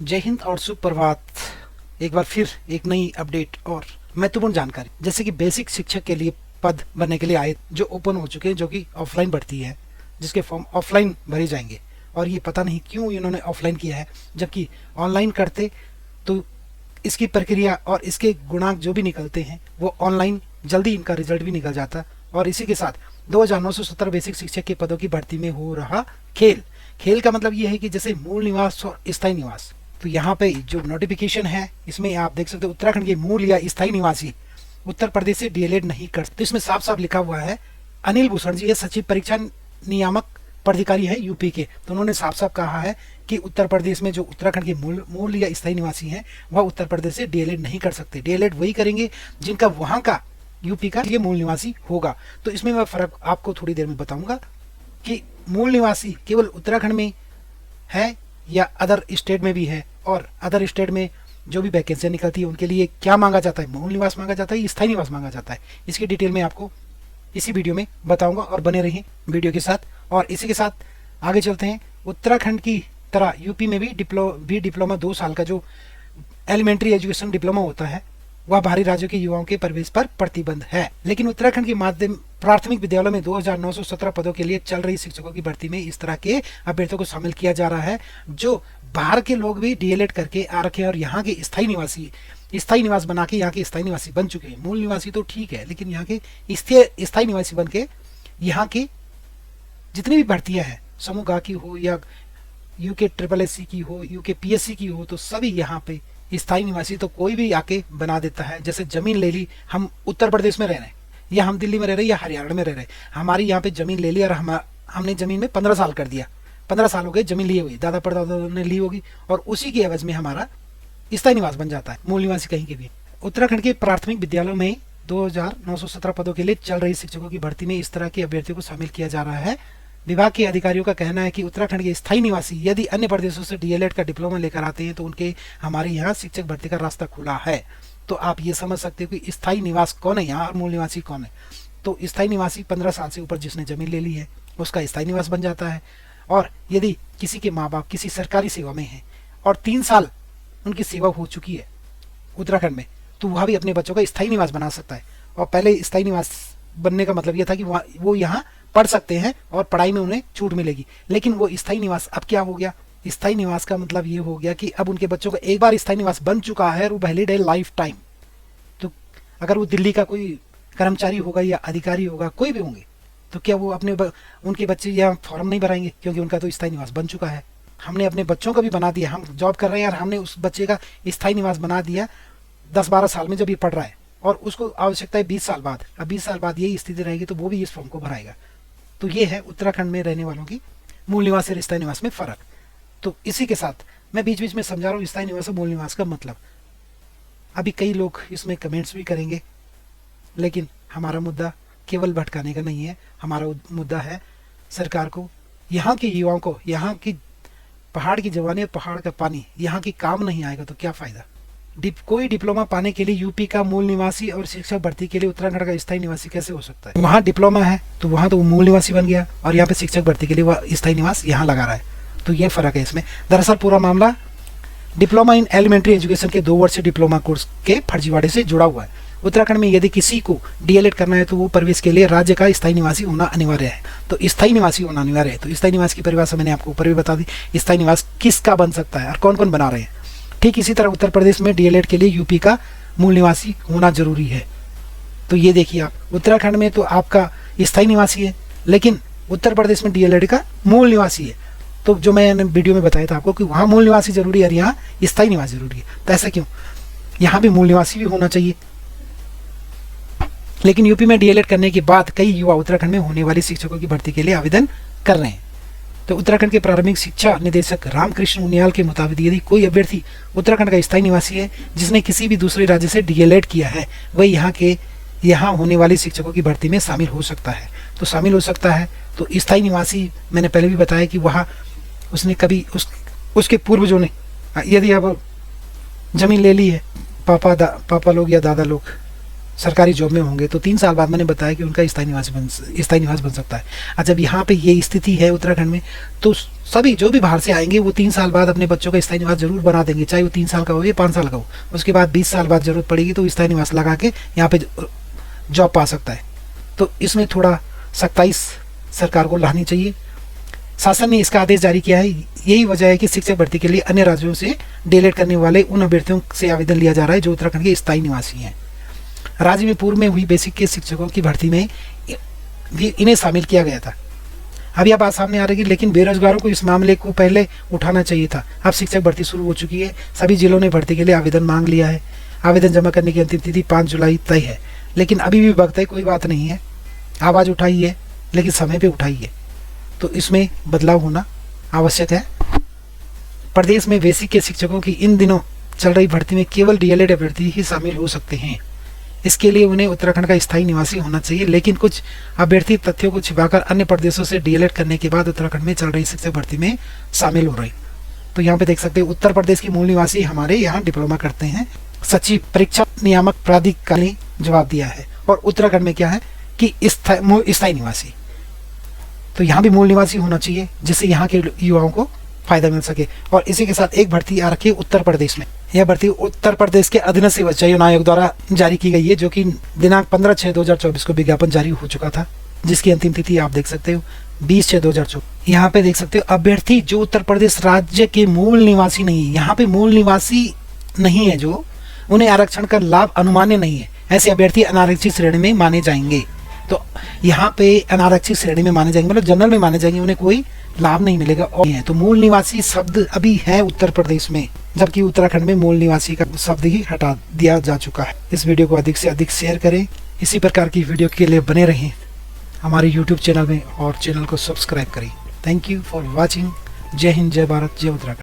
जय हिंद और सुप्रभात। एक बार फिर एक नई अपडेट और महत्वपूर्ण जानकारी, जैसे कि बेसिक शिक्षक के लिए पद भरने के लिए आए जो ओपन हो चुके हैं, जो कि ऑफलाइन भर्ती है, जिसके फॉर्म ऑफलाइन भरे जाएंगे। और ये पता नहीं क्यों इन्होंने ऑफलाइन किया है, जबकि ऑनलाइन करते तो इसकी प्रक्रिया और इसके गुणांक जो भी निकलते हैं वो ऑनलाइन जल्दी इनका रिजल्ट भी निकल जाता। और इसी के साथ 2970 बेसिक शिक्षक के पदों की भर्ती में हो रहा खेल। खेल का मतलब ये है कि जैसे मूल निवास और स्थायी निवास, तो यहाँ पे जो नोटिफिकेशन है इसमें आप देख सकते हो उत्तराखंड के मूल या स्थायी निवासी उत्तर प्रदेश से डीएलएड नहीं करते। तो इसमें साफ साफ लिखा हुआ है, अनिल भूषण जी ये सचिव परीक्षा नियामक प्राधिकारी है यूपी के, तो उन्होंने साफ साफ कहा है कि उत्तर प्रदेश में जो उत्तराखंड के मूल या स्थायी निवासी हैं वह उत्तर प्रदेश से डीएलएड नहीं कर सकते। डीएलएड वही करेंगे जिनका वहां का यूपी का ये मूल निवासी होगा। तो इसमें मैं फर्क आपको थोड़ी देर में बताऊंगा कि मूल निवासी केवल उत्तराखंड में है या अदर स्टेट में भी है, और अदर स्टेट में जो भी वैकेंसियां निकलती है उनके लिए क्या मांगा जाता है, मूल निवास मांगा जाता है, स्थायी निवास मांगा जाता है। इसकी डिटेल में आपको इसी वीडियो में बताऊंगा और बने रहिए वीडियो के साथ। और इसी के साथ आगे चलते हैं। उत्तराखंड की तरह यूपी में भी डिप्लोमा 2 साल का जो एलिमेंट्री एजुकेशन डिप्लोमा होता है वह बाहरी राज्यों के युवाओं के प्रवेश पर प्रतिबंध है। लेकिन उत्तराखंड के माध्यम प्राथमिक विद्यालयों में 2917 पदों के लिए चल रही शिक्षकों की भर्ती में इस तरह के अभ्यर्थियों को शामिल किया जा रहा है जो बाहर के लोग भी डीएलएड करके आ रखे हैं और यहाँ के स्थायी निवास बना के यहाँ के स्थायी निवासी बन चुके हैं। मूल निवासी तो ठीक है, लेकिन यहाँ के स्थायी निवासी बन के यहाँ की जितनी भी भर्तियां हैं, समूह गा की हो या यूके SSC की हो, यूके PSC की हो, तो सभी यहाँ पे स्थायी निवासी तो कोई भी आके बना देता है। जैसे जमीन ले ली, हम उत्तर प्रदेश में रह रहे हैं या हम दिल्ली में रह रहे हैं या हरियाणा में रह रहे हैं, हमारी यहाँ पे जमीन ले ली और हमने जमीन में 15 साल कर दिया, 15 साल हो गए जमीन ली हुई, दादा परदादा ने ली होगी, और उसी की एवज में हमारा स्थायी निवास बन जाता है, मूल निवासी कहीं के भी। उत्तराखंड के प्राथमिक विद्यालयों में 2917 पदों के लिए चल रही शिक्षकों की भर्ती में इस तरह के अभ्यर्थियों को शामिल किया जा रहा है। विभाग के अधिकारियों का कहना है कि उत्तराखंड के स्थायी निवासी यदि अन्य प्रदेशों से डीएलएड का डिप्लोमा लेकर आते हैं तो उनके हमारे यहाँ शिक्षक भर्ती का रास्ता खुला है। तो आप ये समझ सकते हो कि स्थायी निवास कौन है यहाँ और मूल निवासी कौन है। तो स्थायी निवासी 15 साल से ऊपर जिसने जमीन ले ली है उसका स्थायी निवास बन जाता है। और यदि किसी के माँ बाप किसी सरकारी सेवा में हैं और 3 साल उनकी सेवा हो चुकी है उत्तराखंड में, तो वह भी अपने बच्चों का स्थायी निवास बना सकता है। और पहले स्थायी निवास बनने का मतलब यह था कि वो यहाँ पढ़ सकते हैं और पढ़ाई में उन्हें छूट मिलेगी, लेकिन वो स्थायी निवास अब क्या हो गया, स्थायी निवास का मतलब ये हो गया कि अब उनके बच्चों का एक बार स्थायी निवास बन चुका है और वो वैलिड है लाइफ टाइम। तो अगर वो दिल्ली का कोई कर्मचारी होगा या अधिकारी होगा, कोई भी होंगे, तो क्या वो उनके बच्चे यहाँ फॉर्म नहीं भराएंगे, क्योंकि उनका तो स्थायी निवास बन चुका है। हमने अपने बच्चों का भी बना दिया, हम जॉब कर रहे हैं और हमने उस बच्चे का स्थायी निवास बना दिया 10-12 साल में जब ये पढ़ रहा है, और उसको आवश्यकता है 20 साल बाद। अब 20 साल बाद यही स्थिति रहेगी तो वो भी इस फॉर्म को भराएगा। तो ये है उत्तराखंड में रहने वालों की मूल निवास और स्थायी निवास में फर्क। तो इसी के साथ मैं बीच बीच में समझा रहा हूँ स्थायी निवास और मूल निवास का मतलब। अभी कई लोग इसमें कमेंट्स भी करेंगे, लेकिन हमारा मुद्दा केवल भटकाने का नहीं है। हमारा मुद्दा है सरकार को, यहाँ के युवाओं को, यहाँ की पहाड़ की जवानी और पहाड़ का पानी यहाँ की काम नहीं आएगा तो क्या फायदा। कोई डिप्लोमा पाने के लिए यूपी का मूल निवासी और शिक्षक भर्ती के लिए उत्तराखंड का स्थायी निवासी कैसे हो सकता है। वहाँ डिप्लोमा है तो वहाँ तो वो मूल निवासी बन गया, और यहाँ पे शिक्षक भर्ती के लिए वह स्थायी निवास यहाँ लगा रहा है। तो ये फर्क है इसमें। दरअसल पूरा मामला डिप्लोमा इन एलिमेंट्री एजुकेशन के 2 वर्षीय डिप्लोमा कोर्स के फर्जीवाड़े से जुड़ा हुआ है। उत्तराखंड में यदि किसी को डीएलएड करना है तो वो प्रवेश के लिए राज्य का स्थायी निवासी होना अनिवार्य है। तो स्थायी निवासी होना अनिवार्य है। तो स्थायी निवास की परिभाषा मैंने आपको ऊपर भी बता दी, स्थायी निवास किसका बन सकता है और कौन कौन बना रहे हैं। ठीक इसी तरह उत्तर प्रदेश में डीएलएड के लिए यूपी का मूल निवासी होना जरूरी है। तो ये देखिए आप, उत्तराखंड में तो आपका स्थायी निवासी है, लेकिन उत्तर प्रदेश में डीएलएड का मूल निवासी है। तो जो मैंने वीडियो में बताया था आपको कि वहाँ मूल निवासी जरूरी है और यहाँ स्थायी निवास जरूरी है, तो ऐसा क्यों, यहाँ भी मूल निवासी भी होना चाहिए। लेकिन यूपी में डीएलएड करने के बाद कई युवा उत्तराखंड में होने वाली शिक्षकों की भर्ती के लिए आवेदन कर रहे हैं। तो उत्तराखंड के प्राथमिक शिक्षा निदेशक रामकृष्ण उनियाल के मुताबिक यदि कोई अभ्यर्थी उत्तराखंड का स्थायी निवासी है जिसने किसी भी दूसरे राज्य से डीएलएड किया है, वह यहाँ होने वाली शिक्षकों की भर्ती में शामिल हो सकता है। तो शामिल हो सकता है तो स्थायी निवासी, मैंने पहले भी बताया कि वहाँ उसने कभी उसके पूर्वजों ने यदि अब जमीन ले ली है, पापा लोग या दादा लोग सरकारी जॉब में होंगे तो 3 साल बाद मैंने बताया कि उनका स्थायी निवास बन सकता है। और जब यहाँ पे ये स्थिति है उत्तराखंड में, तो सभी जो भी बाहर से आएंगे वो 3 साल बाद अपने बच्चों का स्थायी निवास जरूर बना देंगे, चाहे वो 3 साल का हो या 5 साल का हो। उसके बाद 20 साल बाद जरूरत पड़ेगी तो स्थायी निवास लगा के यहाँ पे जॉब पा सकता है। तो इसमें थोड़ा सख्ताई सरकार को लानी चाहिए। शासन ने इसका आदेश जारी किया है। यही वजह है कि शिक्षक भर्ती के लिए अन्य राज्यों से डीएलएड करने वाले उन अभ्यर्थियों से आवेदन लिया जा रहा है जो उत्तराखंड के स्थायी निवासी हैं। राज्य में पूर्व में हुई बेसिक के शिक्षकों की भर्ती में भी इन्हें शामिल किया गया था। अब यह बात सामने आ रही है, लेकिन बेरोजगारों को इस मामले को पहले उठाना चाहिए था। अब शिक्षक भर्ती शुरू हो चुकी है, सभी जिलों ने भर्ती के लिए आवेदन मांग लिया है। आवेदन जमा करने की अंतिम तिथि 5 जुलाई तय है, लेकिन अभी भी वक्त है, कोई बात नहीं है। आवाज़ उठाइए, लेकिन समय पर उठाइए। तो इसमें बदलाव होना आवश्यक है। प्रदेश में बेसिक के शिक्षकों की इन दिनों चल रही भर्ती में केवल डीएलएड अभ्यर्थी ही शामिल हो सकते हैं। इसके लिए उन्हें उत्तराखंड का स्थायी निवासी होना चाहिए, लेकिन कुछ अभ्यर्थी तथ्यों को छिपाकर अन्य प्रदेशों से डीएलएड करने के बाद उत्तराखंड में चल रही शिक्षक भर्ती में शामिल हो रही। तो यहाँ पे देख सकते हैं उत्तर प्रदेश के मूल निवासी हमारे यहाँ डिप्लोमा करते हैं। सचिव परीक्षा नियामक प्राधिकार ने जवाब दिया है। और उत्तराखंड में क्या है कि स्थायी निवासी, तो यहाँ भी मूल निवासी होना चाहिए जिससे यहाँ के युवाओं को फायदा मिल सके। और इसी के साथ एक भर्ती आ रखी है उत्तर प्रदेश में। यह भर्ती उत्तर प्रदेश के अधीनस्थ सेवा चयन आयोग द्वारा जारी की गई है, जो कि दिनांक 15/6/2024 को विज्ञापन जारी हो चुका था, जिसकी अंतिम तिथि आप देख सकते हो 20/6/2024। यहाँ पे देख सकते हो अभ्यर्थी जो उत्तर प्रदेश राज्य के मूल निवासी नहीं है, यहाँ पे मूल निवासी नहीं है, जो उन्हें आरक्षण का लाभ अनुमान्य नहीं है, ऐसे अभ्यर्थी अनारक्षित श्रेणी में माने जाएंगे। तो यहाँ पे अनारक्षित श्रेणी में माने जाएंगे, मतलब जनरल में माने जाएंगे, उन्हें कोई लाभ नहीं मिलेगा। और है तो मूल निवासी शब्द अभी है उत्तर प्रदेश में, जबकि उत्तराखंड में मूल निवासी का शब्द ही हटा दिया जा चुका है। इस वीडियो को अधिक से अधिक शेयर करें। इसी प्रकार की वीडियो के लिए बने रहें हमारे यूट्यूब चैनल में और चैनल को सब्सक्राइब करें। Thank you for watching. जय हिंद, जय भारत, जय उत्तराखंड।